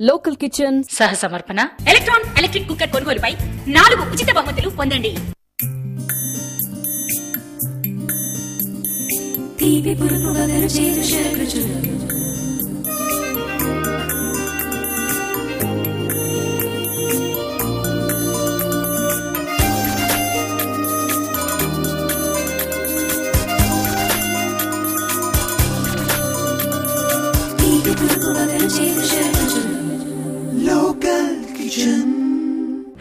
Local kitchen సహ సమర్పణ electric cooker కొనుగోలుపై 4 ఉచిత బహుమతులు పొందండి.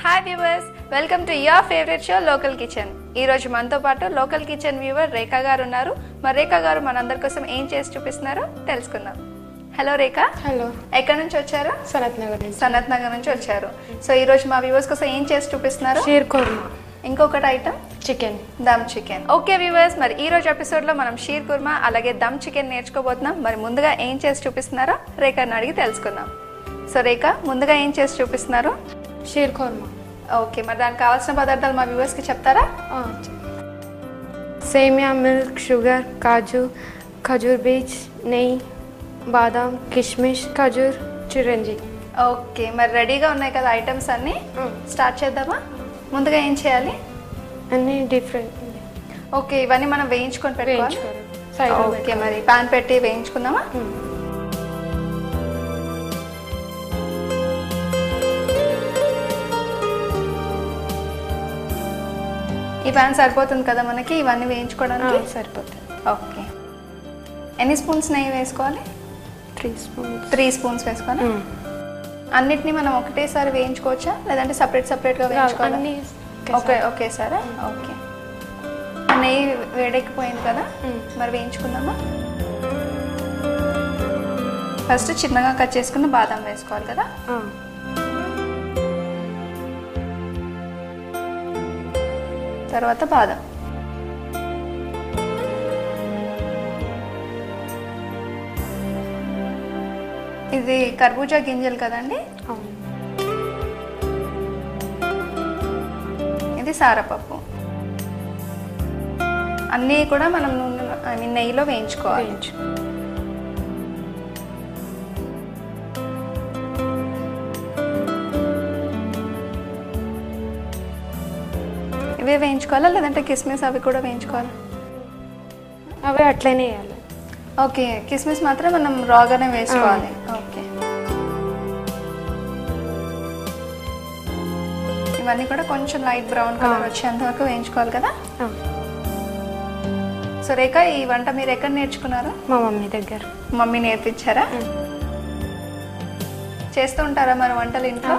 Hi viewers, welcome to your favourite show local kitchen. ఈ రోజు మనతో పాటు లోకల్ కిచెన్ వ్యూవర్ రేఖా గారు ఉన్నారు. మరి రేఖా గారు మనందరి కోసం ఏం చేసి చూపిస్తున్నారో తెలుసుకుందాం. హలో రేఖా. హలో. ఎక్కడి నుంచి వచ్చారు? సనత్ నగర్ నుంచి వచ్చారు. సో ఈ రోజు మా వ్యూవర్స్ కోసం ఏం చేసి చూపిస్తున్నారు? షీర్ కుర్మా. ఇంకొకటి item chicken, dum chicken. Okay viewers, మరి ఈ రోజు ఎపిసోడ్ లో మనం షీర్ కుర్మా అలాగే దమ్ చికెన్ నేర్చుకోబోతున్నాం. మరి ముందుగా ఏం చేసి చూపిస్తున్నారో రేఖాని అడిగి తెలుసుకుందాం. సో రేఖా, ముందుగా ఏం చేసి చూపిస్తున్నారు? షీర్ కుర్మా. ఓకే, మరి దానికి కావాల్సిన పదార్థాలు మా వ్యూవర్స్ కి చెప్తారా? సేమియా, మిల్క్, షుగర్, కాజు, ఖజూర్ బీజ్, నెయ్యి, బాదాం, కిష్మిష్, ఖజూర్, చిరంజీ. ఓకే, మరి రెడీగా ఉన్నాయి కదా ఐటమ్స్ అన్ని. స్టార్ట్ చేద్దామా? ముందుగా ఏం చేయాలి? అన్ని డిఫరెంట్. ఓకే, ఇవన్నీ మనం వేయించుకొని పెట్టుకోవాలి. ఓకే, మరి పాన్ పెట్టి వేయించుకుందామా? ఈ పాన్ సరిపోతుంది కదా మనకి ఇవన్నీ వేయించుకోవడానికి? సరిపోతుంది. ఓకే, ఎన్ని స్పూన్స్ నెయ్యి వేసుకోవాలి? 3 స్పూన్స్ వేసుకోవాలి. అన్నిటినీ మనం ఒకటేసారి వేయించుకోవచ్చా లేదంటే సపరేట్గా వేయించుకోవాలి? ఓకేసారా? ఓకే, నెయ్యి వేడెక్కిపోయింది కదా, మరి వేయించుకుందామా? ఫస్ట్ చిన్నగా కట్ చేసుకున్న బాదం వేసుకోవాలి కదా. తర్వాత బాదం, ఇది కర్బూజా గింజలు కదండి. ఇది సారపప్పు. అన్నీ కూడా మనం నెయ్యిలో వేయించుకోవాలి. ఇవే వేయించుకోవాలా లేదంటే కిస్మిస్ అవి కూడా వేయించుకోవాలా? అవి అట్లనే వేయాలి. ఓకే, కిస్మిస్ మాత్రం మనం రాగానే వేసుకోవాలి. ఓకే, ఇవన్నీ కూడా కొంచెం లైట్ బ్రౌన్ కలర్ వచ్చేంత వరకు వేయించుకోవాలి కదా. సో రేఖా, ఈ వంట మీరు ఎక్కడ నేర్చుకున్నారు? మా మమ్మీ దగ్గర. మమ్మీ నేర్పించారా? చేస్తూ ఉంటారా మరి వంటలు ఇంట్లో?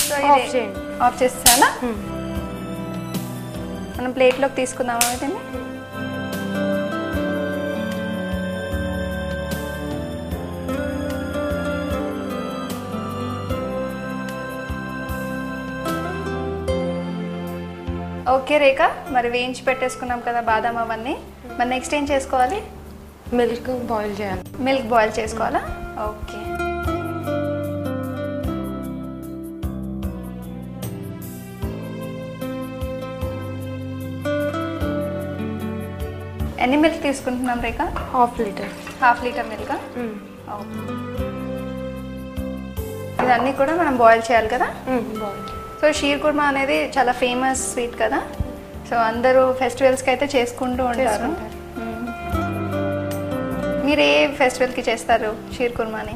సో ఇది ఆఫ్ చేస్తారా? మనం ప్లేట్లోకి తీసుకుందామా వీటిని? ఓకే రేఖా, మరి వేయించి పెట్టేసుకున్నాం కదా బాదాం అవన్నీ. మరి నెక్స్ట్ ఏం చేసుకోవాలి? మిల్క్ బాయిల్ చేయాలి. మిల్క్ బాయిల్ చేసుకోవాలా? ఓకే, ఎన్ని మిల్క్ తీసుకుంటున్నాం రేఖా? Half litre milk. ఇదన్నీ కూడా మనం బాయిల్ చేయాలి కదా. సో షీర్ కుర్మా అనేది చాలా ఫేమస్ స్వీట్ కదా. సో అందరూ ఫెస్టివల్స్కి అయితే చేసుకుంటూ ఉంటారు. మీరు ఏ ఫెస్టివల్కి చేస్తారు షీర్ కుర్మాని?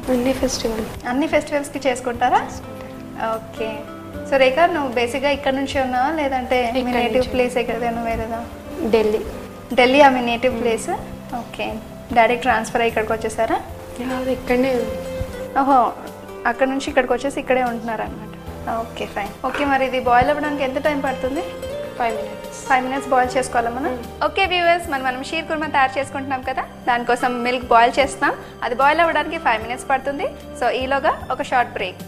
అన్ని ఫెస్టివల్స్కి చేసుకుంటారా? ఓకే, సో రేఖా, నువ్వు బేసిక్గా ఇక్కడ నుంచి ఉన్నావా లేదంటే మీ నేటివ్ ప్లేస్ ఎక్కడైనా వేరేదా? ఢిల్లీ మీ నేటివ్ ప్లేస్. ఓకే, డాడీకి ట్రాన్స్ఫర్ అయ్యి ఇక్కడికి వచ్చేసారా? ఇక్కడనే. ఓహో, అక్కడ నుంచి ఇక్కడికి వచ్చేసి ఇక్కడే ఉంటున్నారు అనమాట. Okay, fine. ఓకే, మరి ఇది బాయిల్ అవ్వడానికి ఎంత టైం పడుతుంది? 5 మినిట్స్ బాయిల్ చేసుకోవాలా మనం? ఓకే వ్యూవర్స్, మనం షీర్ కుర్మా తయారు చేసుకుంటున్నాం కదా, దానికోసం మిల్క్ బాయిల్ చేస్తున్నాం. అది బాయిల్ అవ్వడానికి 5 మినిట్స్ పడుతుంది. సో ఈలోగా ఒక short break.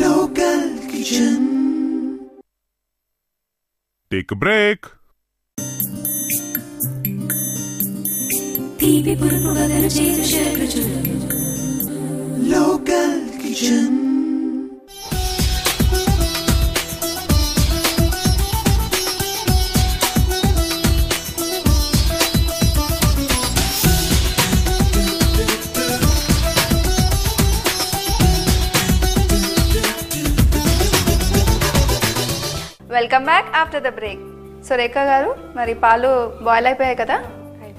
Local Kitchen. take a break. Local Kitchen. Welcome back after the break. So Rekha గారు, మరి పాలు బాయిల్ అయిపోయాయి కదా,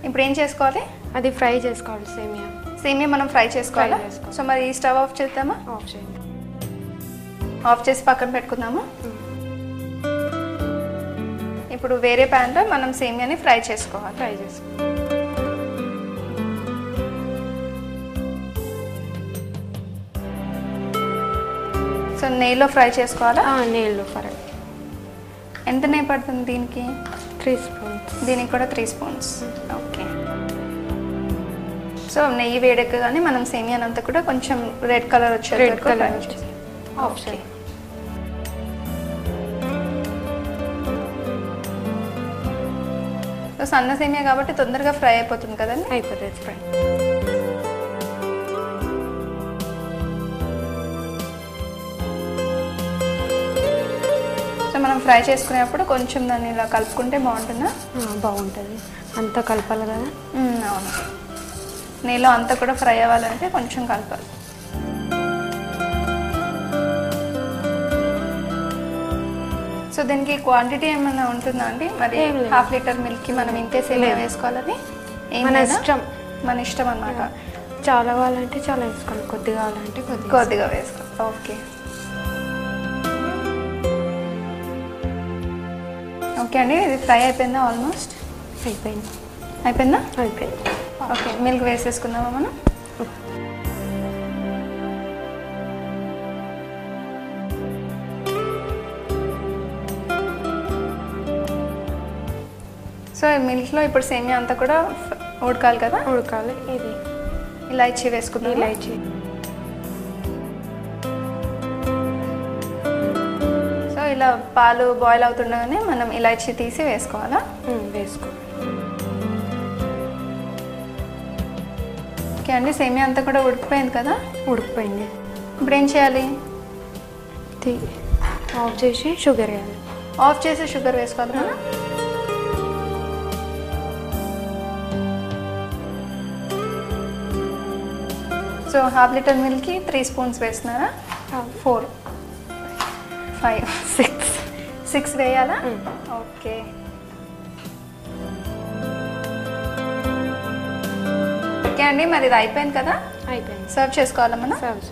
ఇప్పుడు ఏం చేసుకోవాలి? అది ఫ్రై చేసుకోవాలి. సేమియా మనం ఫ్రై చేసుకోవాలా? ఫ్రై చేసుకోవాలి. సో మరి ఈ స్టవ్ ఆఫ్ చేద్దామా? ఆఫ్ చేయండి. ఆఫ్ చేసి పక్కన పెట్టుకుందాము. ఇప్పుడు వేరే ప్యాన్లో మనం సేమియాని ఫ్రై చేసుకోవాలి. సో నెయ్యిలో ఫ్రై చేసుకోవాలా? నెయ్యిలో ఫ్రై. ఎంత నెయ్యి పడుతుంది దీనికి? 3 స్పూన్స్. దీనికి కూడా 3 స్పూన్స్. ఓకే. సో నెయ్యి వేడెక్కగానే మనం సేమియానంతా కూడా కొంచెం రెడ్ కలర్ వచ్చేది ఆఫ్ చేయాలి. సో సన్న సేమియా కాబట్టి తొందరగా ఫ్రై అయిపోతుంది కదండి? అయిపోతుంది ఫ్రై. సో మనం ఫ్రై చేసుకునేప్పుడు కొంచెం దాన్ని ఇలా కలుపుకుంటే బాగుంటుందా? బాగుంటుంది. అంతా కలపాలి కదా? అవును. నెయ్యిలో అంతా కూడా ఫ్రై అవ్వాలంటే కొంచెం కలపాలి. సో దీనికి క్వాంటిటీ ఏమైనా ఉంటుందా అండి? మరి ½ లీటర్ మిల్క్కి మనం ఇంతే సేమియా వేసుకోవాలని? మన ఇష్టం. మన ఇష్టం అన్నమాట. చాలా కావాలంటే చాలా వేసుకోవాలి, కొద్దిగా కావాలంటే కొద్దిగా వేసుకోవాలి. ఓకే. ఓకే అండి, ఇది ఫ్రై అయిపోయిందా? ఆల్మోస్ట్ అయిపోయిందా? అయిపోయింది. ఓకే, మిల్క్ వేసేసుకుందామా మనం? సో ఈ మిల్క్లో ఇప్పుడు సేమియా అంతా కూడా ఉడకాలి కదా? ఉడకాలి. ఇది ఇలాచీ వేసుకుందాం. ఇలాచీ. సో ఇలా పాలు బాయిల్ అవుతుండగానే మనం ఇలాచీ తీసి వేసుకోవాలా? వేసుకో. ఓకే అండి, సేమియా అంతా కూడా ఉడికిపోయింది కదా? ఉడికిపోయింది. ఇప్పుడు ఏం చేయాలి? ఆఫ్ చేసి షుగర్ వేయాలి. ఆఫ్ చేసి షుగర్ వేసుకోవాలి కదా? సో ½ లీటర్ మిల్క్కి 3 స్పూన్స్ వేస్తున్నారా? 4, 5, 6 వేయాలా? ఓకే. ఓకే అండి, మరి ఇది అయిపోయింది కదా? అయిపోయింది. సర్వ్ చేసుకోవాలా మనం? సర్వ్.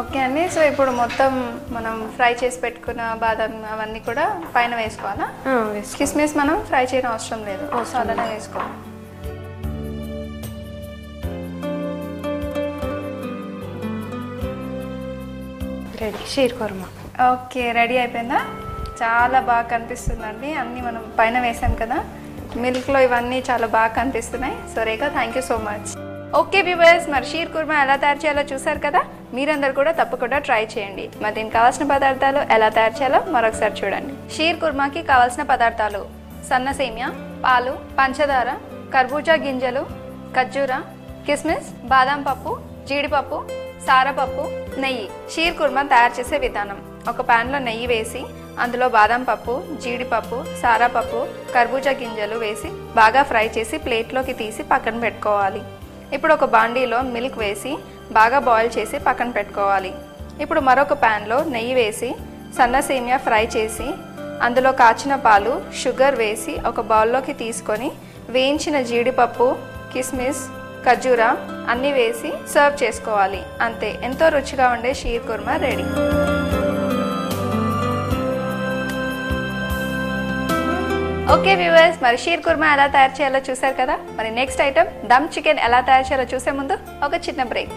ఓకే అండి, సో ఇప్పుడు మొత్తం మనం ఫ్రై చేసి పెట్టుకున్న బాదం అవన్నీ కూడా పైన వేసుకోవాలా? కిస్మిస్ మనం ఫ్రై చేయడం అవసరం లేదు, అలానే వేసుకోవాలి. Ready sheer khurma. Okay, ready అయిపోయిందా? చాలా బాగా కనిపిస్తుందండి. అన్నీ మనం పైన వేసాం కదా, మిల్క్లో ఇవన్నీ చాలా బాగా కనిపిస్తున్నాయి. So Rekha, thank you so much. Okay viewers, మరి షీర్ కుర్మా ఎలా తయారు చేయాలో చూసారు కదా? మీరందరూ కూడా తప్పకుండా ట్రై చేయండి. మరి దీనికి కావాల్సిన పదార్థాలు ఎలా తయారు చేయాలో మరొకసారి చూడండి. షీర్ కుర్మాకి కావాల్సిన పదార్థాలు: సన్న సేమియా, పాలు, పంచదార, కర్బూజా గింజలు, ఖర్జూర, కిస్మిస్, బాదం పప్పు, జీడిపప్పు, సారపప్పు, నెయ్యి. షీర్ కుర్మా తయారు చేసే విధానం: ఒక ప్యాన్లో నెయ్యి వేసి అందులో బాదం పప్పు, జీడిపప్పు, సారపప్పు, కర్బూజా గింజలు వేసి బాగా ఫ్రై చేసి ప్లేట్లోకి తీసి పక్కన పెట్టుకోవాలి. ఇప్పుడు ఒక బాండీలో మిల్క్ వేసి బాగా బాయిల్ చేసి పక్కన పెట్టుకోవాలి. ఇప్పుడు మరొక ప్యాన్లో నెయ్యి వేసి సన్న సేమియా ఫ్రై చేసి అందులో కాచిన పాలు, షుగర్ వేసి ఒక బౌల్లోకి తీసుకొని వేయించిన జీడిపప్పు, కిస్మిస్, ఖర్జూర అన్నీ వేసి సర్వ్ చేసుకోవాలి. అంతే, ఎంతో రుచిగా ఉండే sheer khurma ready. Okay viewers, మరి షీర్ కుర్మా ఎలా తయారు చేయాలో చూసారు కదా? మరి నెక్స్ట్ ఐటమ్ దమ్ చికెన్ ఎలా తయారు చేయాలో చూసే ముందు ఒక చిన్న break.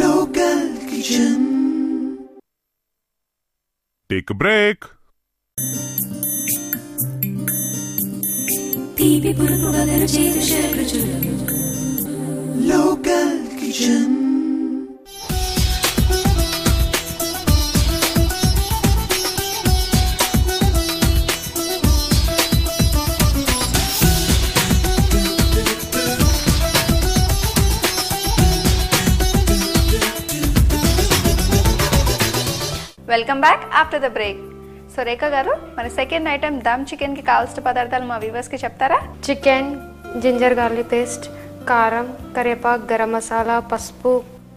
Local Kitchen. Take a break. Local Kitchen. Welcome back after the break. So Rekha గారు, మన సెకండ్ ఐటమ్ దమ్ చికెన్కి కావాల్సిన పదార్థాలు మా వ్యూవర్స్కి చెప్తారా? చికెన్, జింజర్ గార్లిక్ పేస్ట్, కారం, కరివేపాకు, గరం మసాలా, పసుపు,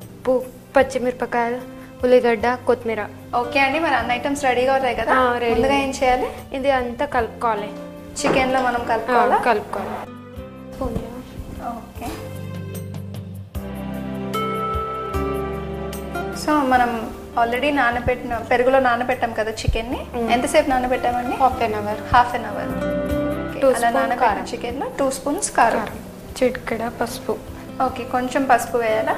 ఉప్పు, పచ్చిమిరపకాయలు, ఉల్లిగడ్డ, కొత్తిమీర. ఓకే అండి, మరి అన్ని ఐటమ్స్ రెడీగా ఉన్నాయి కదా? ముందుగా ఏం చేయాలి? ఇది అంతా కలుపుకోవాలి. చికెన్లో మనం కలుపుకోవాలి. ఓకే. సో మనం ఆల్రెడీ పెరుగులో నానబెట్టాం కదా చికెన్ని. ఎంతసేపు నానబెట్టామండి? Half an hour. అలా నానబెట్టిన చికెన్లో 2 స్పూన్స్ కారం, చిటికెడ పసుపు. ఓకే, కొంచెం పసుపు వేయాలా?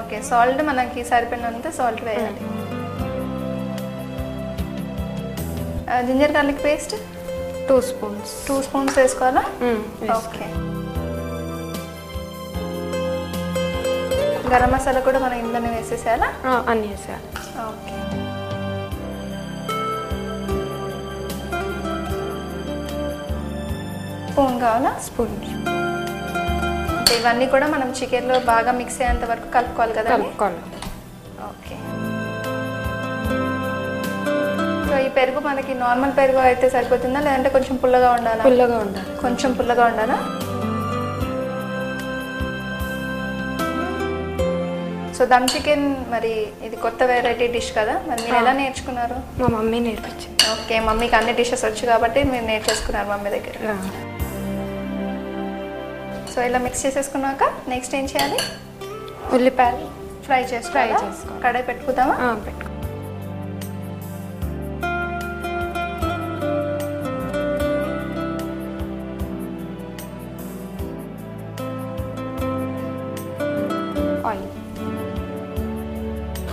ఓకే, సాల్ట్ మనకి సరిపోయినంత సాల్ట్ వేయాలి. Ginger garlic paste 2 spoons. 2 spoons వేసుకోవాలా? ఓకే. గరం మసాలా కూడా మనం ఇంట్లోనే వేసేసేయాలా? అన్నీ వేసేయాలి. ఓకే. స్పూన్ కావాలా? స్పూన్. ఇవన్నీ కూడా మనం చికెన్లో బాగా మిక్స్ అయ్యేంత వరకు కలుపుకోవాలి కదా? కలుపుకోవాలి. ఓకే. సో ఈ పెరుగు మనకి నార్మల్ పెరుగు అయితే సరిపోతుందా, లేదంటే కొంచెం పుల్లగా ఉండాలా? పుల్లగా ఉండాలి. కొంచెం పుల్లగా ఉండాలా? సో దమ్ చికెన్ మరి ఇది కొత్త వెరైటీ డిష్ కదా, మరి మీరు ఎలా నేర్చుకున్నారు? మా మమ్మీ నేర్పించింది. ఓకే, మమ్మీకి అన్ని డిషెస్ వచ్చు కాబట్టి మీరు నేర్చేసుకున్నారు మమ్మీ దగ్గర. సో ఇలా మిక్స్ చేసేసుకున్నాక నెక్స్ట్ ఏం చేయాలి? ఉల్లిపాయలు ఫ్రై చేసుకోవాలి. కడాయి పెట్టుకుందామా? పెట్టుకో.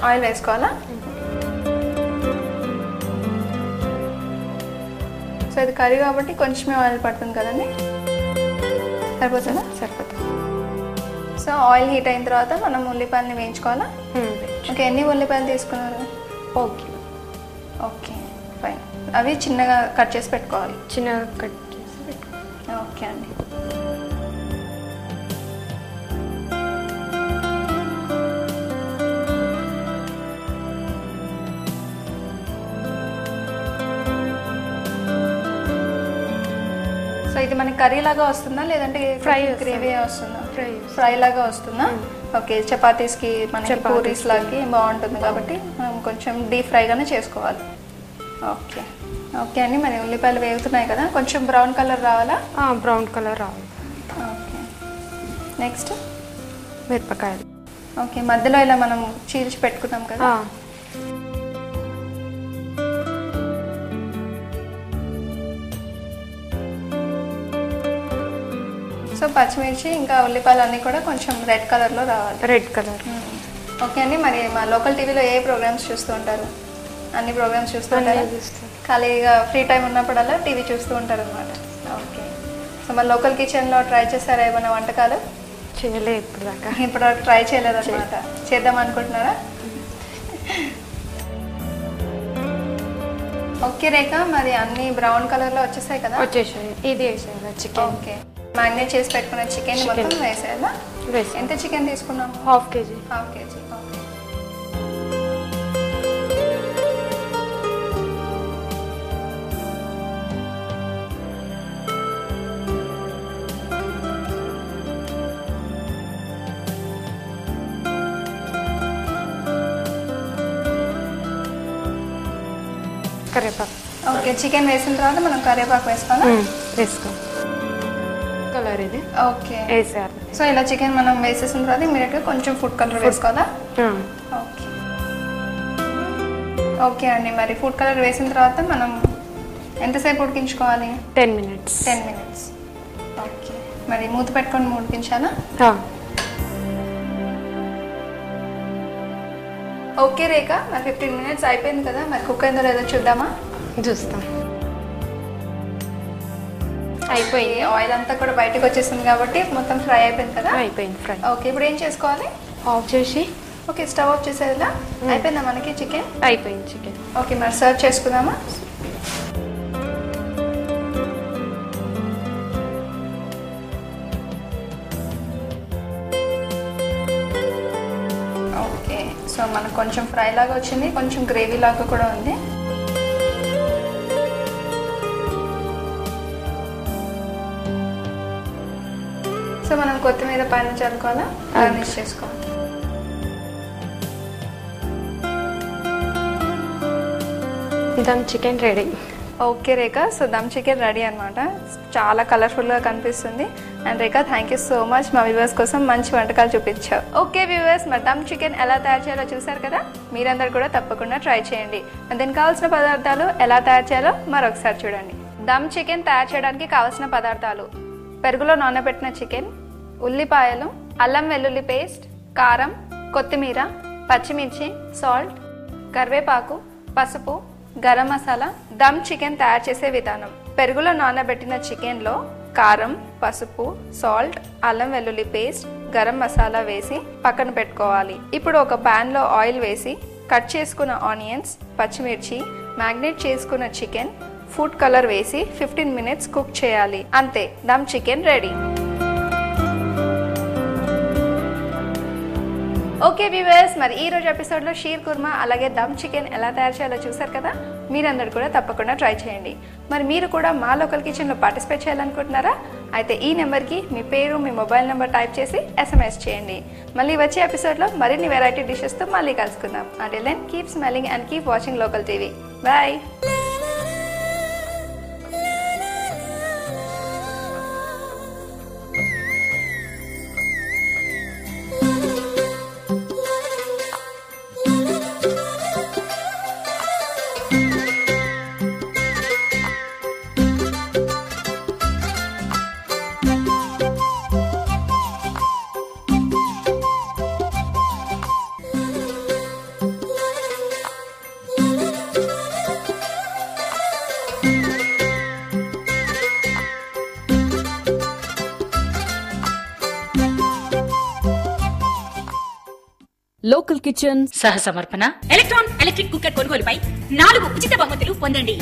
ఆయిల్ వేసుకోవాలా? సో ఇది కర్రీ కాబట్టి కొంచెమే ఆయిల్ పడుతుంది కదండి, సరిపోతుందా? సరిపోతుంది. సో ఆయిల్ హీట్ అయిన తర్వాత మనం ఉల్లిపాయలని వేయించుకోవాలా? ఓకే, ఎన్ని ఉల్లిపాయలు తీసుకున్నారు? ఓకే. Okay, fine. అవి చిన్నగా కట్ చేసి పెట్టుకోవాలి. చిన్నగా కట్ చేసి పెట్టుకోవాలి. ఓకే అండి. సో ఇది మనకి కర్రీ లాగా వస్తుందా, లేదంటే ఫ్రై గ్రేవీ వస్తుందా? ఫ్రై లాగా వస్తుందా? ఓకే, చపాతీస్కి మనకి పూరీస్ లాగా బాగుంటుంది కాబట్టి మనం కొంచెం డీప్ ఫ్రైగానే చేసుకోవాలి. ఓకే. ఓకే అండి, మరి ఉల్లిపాయలు వేగుతున్నాయి కదా, కొంచెం బ్రౌన్ కలర్ రావాలా? బ్రౌన్ కలర్ రావాలి. ఓకే. నెక్స్ట్ మిరపకాయలు. ఓకే, మధ్యలో ఇలా మనం చీల్చి పెట్టుకున్నాం కదా. సో పచ్చిమిర్చి ఇంకా ఉల్లిపాయలు అన్నీ కూడా కొంచెం రెడ్ కలర్లో రావాలి. Red colour. ఓకే అండి, మరి మా లోకల్ టీవీలో ఏ ప్రోగ్రామ్స్ చూస్తూ ఉంటారు? అన్ని ప్రోగ్రామ్స్ చూస్తూ ఉంటారు. ఖాళీగా ఫ్రీ టైం ఉన్నప్పుడల్లా టీవీ చూస్తూ ఉంటారు అనమాట. ఓకే. సో మరి లోకల్ కిచెన్లో ట్రై చేస్తారా ఏమైనా వంటకాలు? చేయలేదు ఇప్పుడు దాకా. ఇప్పుడు ట్రై చేయలేదు అనమాట. చేద్దాం అనుకుంటున్నారా? ఓకే రేఖ, మరి అన్ని బ్రౌన్ కలర్లో వచ్చేసాయి కదా? వచ్చేసాయి. ఇది వేసేయాలి చికెన్. ఓకే, మ్యారినేట్ చేసి పెట్టుకున్న చికెన్ మొత్తం వేసేయాలా? ఎంత చికెన్ తీసుకున్నాం? Half KG. ఓకే. కరివేపాకు. ఓకే, చికెన్ వేసిన తర్వాత మనం కరివేపాకు వేసుకోవాలి. వేసుకో. కలర్ ఇది. ఓకే, వేసేయాలి. సో ఇలా చికెన్ మనం వేసేసిన తర్వాత ఇమీడియట్గా కొంచెం ఫుడ్ కలర్ వేసుకోవాలా? ఓకే. ఓకే అండి, మరి ఫుడ్ కలర్ వేసిన తర్వాత మనం ఎంతసేపు ఉడికించుకోవాలి? 10 minutes. 10 minutes. ఓకే, మరి మూత పెట్టుకొని ఉడికించాలా? ఓకే రేఖ, మరి 15 minutes అయిపోయింది కదా, మరి కుక్ అయిందో లేదో చూద్దామా? చూస్తాం. అయిపోయింది. ఆయిల్ అంతా కూడా బయటకు వచ్చేసింది కాబట్టి మొత్తం ఫ్రై అయిపోయింది కదా? అయిపోయింది ఫ్రై. ఓకే, ఇప్పుడు ఏం చేసుకోవాలి? ఆఫ్ చేసి ఓకే, స్టవ్ ఆఫ్ చేసేదా? అయిపోయిందా మనకి చికెన్? అయిపోయింది చికెన్. ఓకే, మరి సర్వ్ చేసుకుందామా? ఓకే, సో మనకు కొంచెం ఫ్రై లాగా వచ్చింది, కొంచెం గ్రేవీ లాగా కూడా ఉంది. సో మనం కొత్తిమీర పైన చల్లుకోవాలా, గార్నిష్ చేసుకోవాలి. Dum chicken ready. Okay Rekha, so dum chicken ready అనమాట. చాలా కలర్ఫుల్గా కనిపిస్తుంది. And Rekha, thank you so much మా వ్యూవర్స్ కోసం మంచి వంటకాలు చూపించావు. ఓకే వ్యూవర్స్, మరి దమ్ చికెన్ ఎలా తయారు చేయాలో చూసారు కదా, మీరందరూ కూడా తప్పకుండా ట్రై చేయండి. దీనికి కావాల్సిన పదార్థాలు ఎలా తయారు చేయాలో మరొకసారి చూడండి. దమ్ చికెన్ తయారు చేయడానికి కావాల్సిన పదార్థాలు: పెరుగులో నానబెట్టిన చికెన్, ఉల్లిపాయలు, అల్లం వెల్లుల్లి పేస్ట్, కారం, కొత్తిమీర, పచ్చిమిర్చి, సాల్ట్, కరివేపాకు, పసుపు, గరం మసాలా. దమ్ చికెన్ తయారు చేసే విధానం: పెరుగులో నానబెట్టిన చికెన్లో కారం, పసుపు, సాల్ట్, అల్లం వెల్లుల్లి పేస్ట్, గరం మసాలా వేసి పక్కన పెట్టుకోవాలి. ఇప్పుడు ఒక ప్యాన్లో ఆయిల్ వేసి కట్ చేసుకున్న ఆనియన్స్, పచ్చిమిర్చి, మ్యాగ్నేట్ చేసుకున్న చికెన్, ఫుడ్ కలర్ వేసి 15 minutes కుక్ చేయాలి. అంతే, dum chicken ready. Okay viewers, మరి ఈ రోజు ఎపిసోడ్లో షీర్ కుర్మా అలాగే దమ్ చికెన్ ఎలా తయారు చేయాలో చూసారు కదా, మీరందరూ కూడా తప్పకుండా ట్రై చేయండి. మరి మీరు కూడా మా లోకల్ కిచెన్లో పార్టిసిపేట్ చేయాలనుకుంటున్నారా? అయితే ఈ నెంబర్కి మీ పేరు, మీ మొబైల్ నెంబర్ టైప్ చేసి SMS చేయండి. మళ్ళీ వచ్చే ఎపిసోడ్లో మరిన్ని వెరైటీ డిషెస్తో మళ్ళీ కలుసుకుందాం. Until then, keep smiling and keep watching local TV. Bye. Local kitchen సహ సమర్పణ. ఎలక్ట్రిక్ కుక్కర్ కొనుగోలుపై 4 ఉచిత బహుమతులు పొందండి.